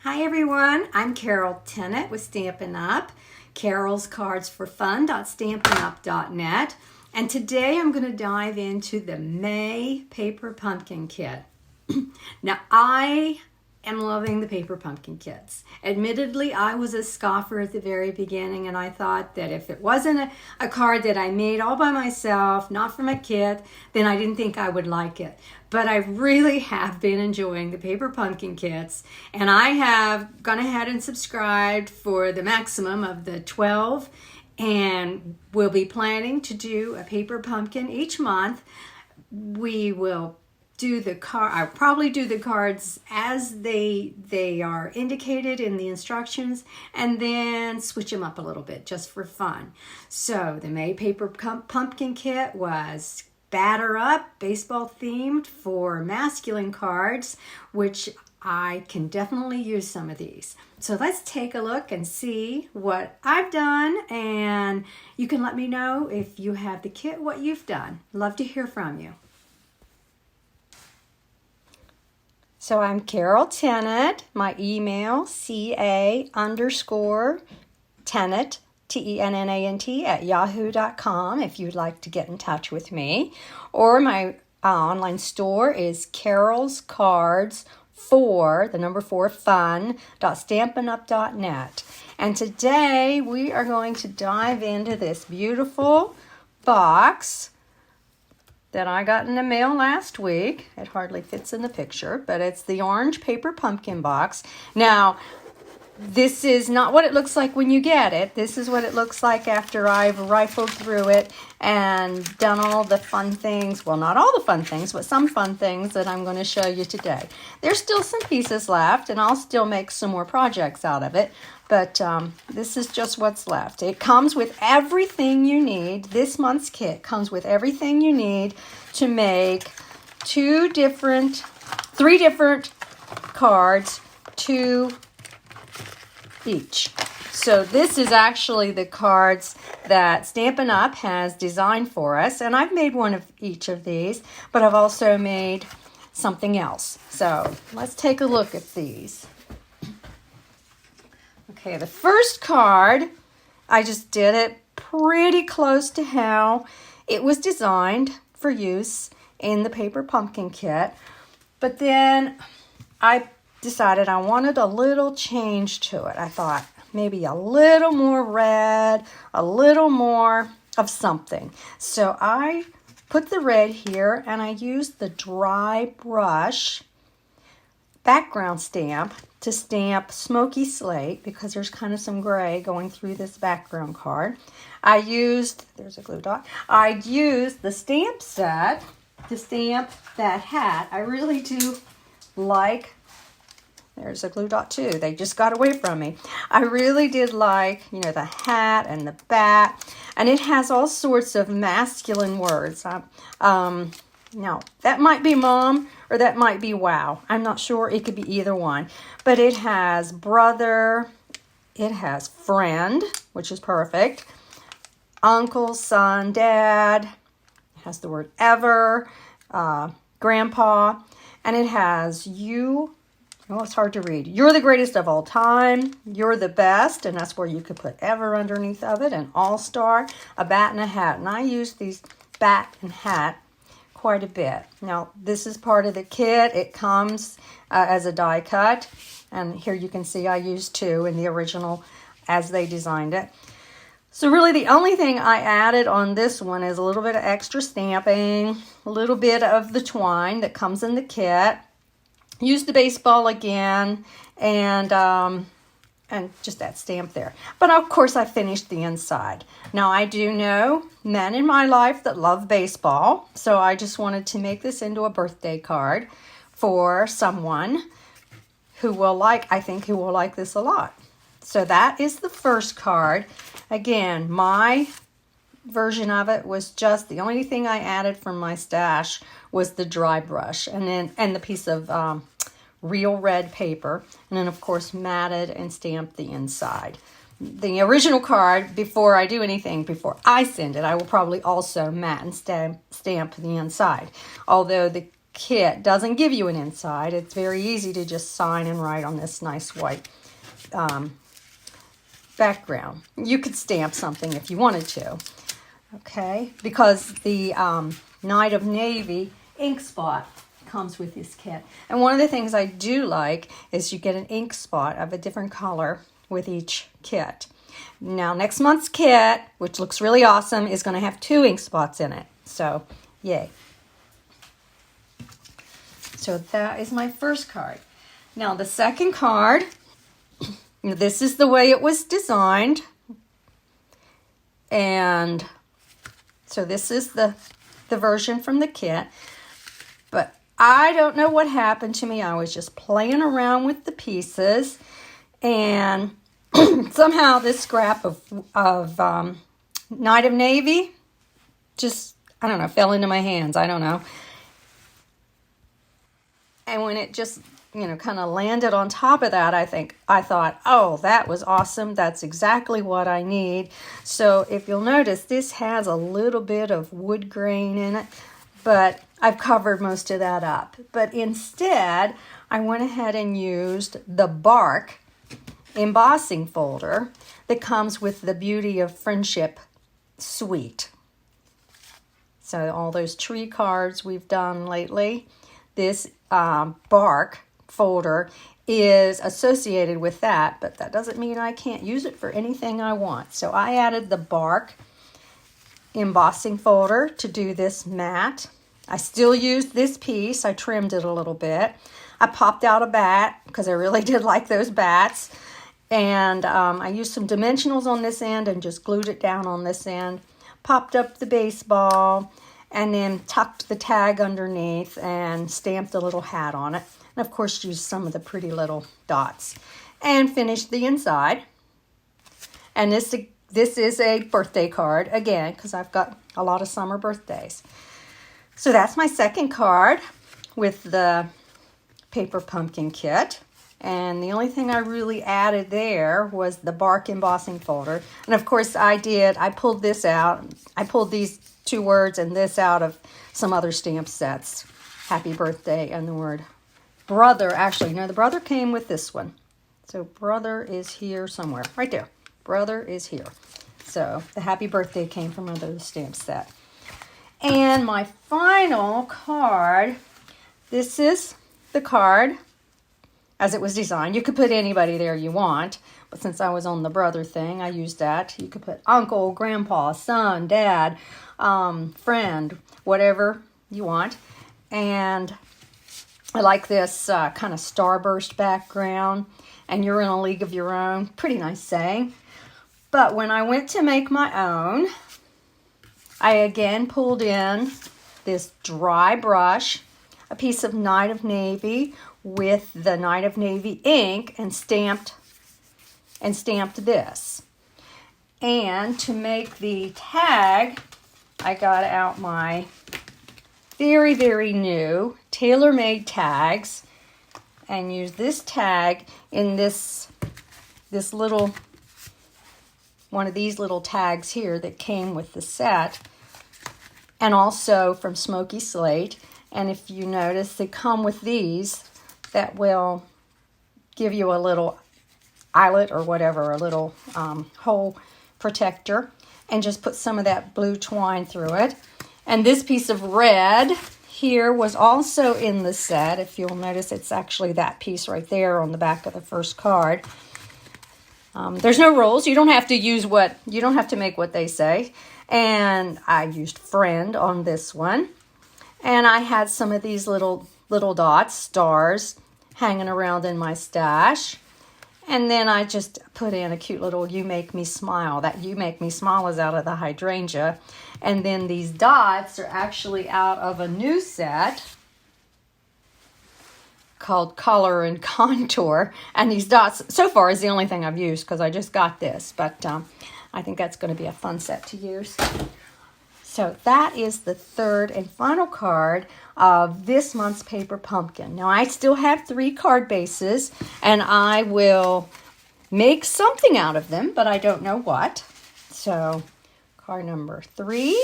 Hi everyone, I'm Carol Tennant with Stampin' Up, Carol's Cards for Fun.stampinup.net, and today I'm going to dive into the May Paper Pumpkin Kit. Now I am loving the paper pumpkin kits. Admittedly, I was a scoffer at the very beginning, and I thought that if it wasn't a card that I made all by myself, not from a kit, then I didn't think I would like it. But I really have been enjoying the paper pumpkin kits, and I have gone ahead and subscribed for the maximum of the 12, and we'll be planning to do a paper pumpkin each month. We will I'll probably do the cards as they are indicated in the instructions, and then switch them up a little bit just for fun. So the May Paper Pumpkin Kit was batter up, baseball themed for masculine cards, which I can definitely use some of these. So let's take a look and see what I've done, and you can let me know if you have the kit, what you've done. Love to hear from you. So I'm Carol Tennant. My email, ca_Tennant, Tennant, at yahoo.com if you'd like to get in touch with me. Or my online store is Carol's Cards for, the number 4, fun.stampinup.net. And today we are going to dive into this beautiful box that I got in the mail last week. It hardly fits in the picture, but it's the orange paper pumpkin box. Now, this is not what it looks like when you get it. This is what it looks like after I've rifled through it and done all the fun things. Well, not all the fun things, but some fun things that I'm going to show you today. There's still some pieces left, and I'll still make some more projects out of it. But this is just what's left. It comes with everything you need. This month's kit comes with everything you need to make 3 different cards, 2 each. So this is actually the cards that Stampin' Up! Has designed for us. And I've made one of each of these, but I've also made something else. So let's take a look at these. Okay, the first card, I just did it pretty close to how it was designed for use in the paper pumpkin kit. But then I decided I wanted a little change to it. I thought maybe a little more red, a little more of something. So I put the red here, and I used the dry brush background stamp to stamp Smoky Slate, because there's kind of some gray going through this background card. There's a glue dot. I used the stamp set to stamp that hat. I really do like, there's a glue dot too. They just got away from me. I really did like, the hat and the bat, and it has all sorts of masculine words. Now, that might be mom or that might be wow. I'm not sure. It could be either one. But it has brother, it has friend, which is perfect, uncle, son, dad. It has the word ever, grandpa, and it has you. Oh, it's hard to read. You're the greatest of all time. You're the best, and that's where you could put ever underneath of it, an all-star, a bat, and a hat. And I use these bat and hat quite a bit. Now, this is part of the kit. It comes as a die cut, and here you can see I used 2 in the original as they designed it. So really the only thing I added on this one is a little bit of extra stamping, a little bit of the twine that comes in the kit. Use the baseball again, and just that stamp there. But of course I finished the inside. Now I do know men in my life that love baseball, so I just wanted to make this into a birthday card for someone who will like this a lot. So that is the first card. Again, my version of it was just, the only thing I added from my stash was the dry brush, and the piece of real red paper, and then of course matted and stamped the inside. The original card, before I do anything, before I send it, I will probably also matte and stamp the inside. Although the kit doesn't give you an inside. It's very easy to just sign and write on this nice white background. You could stamp something if you wanted to, okay? Because the Night of Navy ink spot comes with this kit. And one of the things I do like is you get an ink spot of a different color with each kit. Now, next month's kit, which looks really awesome, is going to have 2 ink spots in it. So, yay. So that is my first card. Now, the second card, this is the way it was designed. And so this is the version from the kit. But I don't know what happened to me. I was just playing around with the pieces. And somehow this scrap of Night of Navy just, I don't know, fell into my hands. I don't know. And when it just, kind of landed on top of that, I thought, oh, that was awesome. That's exactly what I need. So if you'll notice, this has a little bit of wood grain in it, but I've covered most of that up. But instead, I went ahead and used the bark embossing folder that comes with the Beauty of Friendship suite. So all those tree cards we've done lately, this bark folder is associated with that, but that doesn't mean I can't use it for anything I want. So I added the bark embossing folder to do this mat. I still used this piece. I trimmed it a little bit. I popped out a bat because I really did like those bats. And I used some dimensionals on this end and just glued it down on this end. Popped up the baseball and then tucked the tag underneath and stamped a little hat on it. And of course used some of the pretty little dots. And finished the inside. And this is a birthday card, again, because I've got a lot of summer birthdays. So that's my second card with the paper pumpkin kit. And the only thing I really added there was the bark embossing folder. And of course I pulled this out. I pulled these 2 words and this out of some other stamp sets. Happy birthday and the word brother. Actually, no, the brother came with this one. So brother is here somewhere. Right there. Brother is here. So the happy birthday came from another stamp set. And my final card, this is the card as it was designed. You could put anybody there you want, but since I was on the brother thing, I used that. You could put uncle, grandpa, son, dad, friend, whatever you want. And I like this kind of starburst background, and you're in a league of your own. Pretty nice saying. But when I went to make my own, I again pulled in this dry brush, a piece of Night of Navy with the Night of Navy ink and stamped this. And to make the tag, I got out my very, very new tailor-made tags and used this tag in this little, one of these little tags here that came with the set, and also from Smoky Slate. And if you notice, they come with these that will give you a little eyelet or whatever, a little hole protector, and just put some of that blue twine through it. And this piece of red here was also in the set. If you'll notice, it's actually that piece right there on the back of the first card. There's no rules. You don't have to make what they say. And I used friend on this one. And I had some of these little dots, stars, hanging around in my stash. And then I just put in a cute little You Make Me Smile. That You Make Me Smile is out of the hydrangea. And then these dots are actually out of a new set called Color and Contour. And these dots, so far, is the only thing I've used because I just got this. But I think that's going to be a fun set to use. So that is the third and final card of this month's Paper Pumpkin. Now I still have 3 card bases, and I will make something out of them, but I don't know what. So card number 3,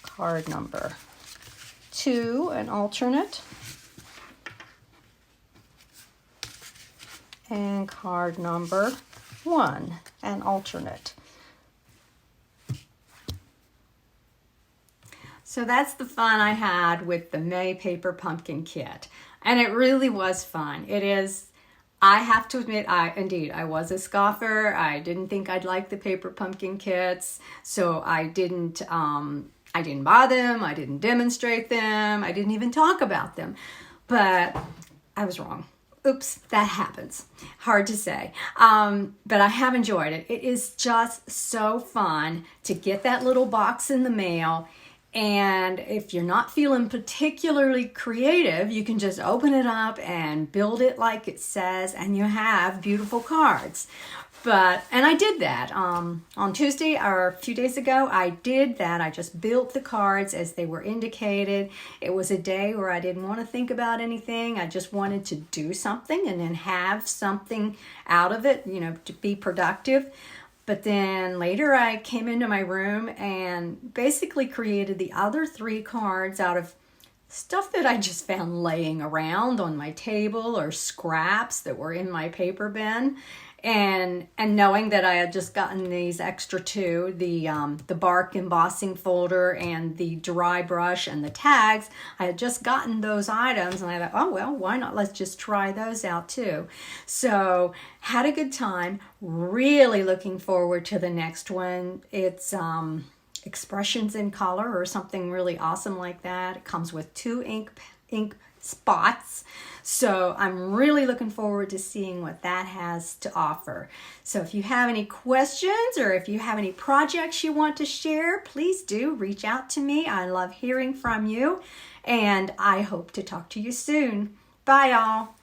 card number 2, an alternate. And card number 1, an alternate. So that's the fun I had with the May Paper Pumpkin Kit. And it really was fun. It is, I have to admit, I was a scoffer. I didn't think I'd like the paper pumpkin kits. So I didn't buy them. I didn't demonstrate them. I didn't even talk about them. But I was wrong. Oops, that happens. Hard to say. But I have enjoyed it. It is just so fun to get that little box in the mail. And if you're not feeling particularly creative, you can just open it up and build it like it says, and you have beautiful cards. And I did that on Tuesday, or a few days ago. I did that. I just built the cards as they were indicated. It was a day where I didn't want to think about anything. I just wanted to do something and then have something out of it, to be productive. But then later I came into my room and basically created the other 3 cards out of stuff that I just found laying around on my table or scraps that were in my paper bin. And knowing that I had just gotten these extra 2, the bark embossing folder and the dry brush and the tags, I had just gotten those items and I thought, oh, well, why not? Let's just try those out too. So had a good time, really looking forward to the next one. It's Expressions in Color or something really awesome like that. It comes with 2 ink spots. So I'm really looking forward to seeing what that has to offer. So if you have any questions or if you have any projects you want to share, please do reach out to me. I love hearing from you, and I hope to talk to you soon. Bye, y'all.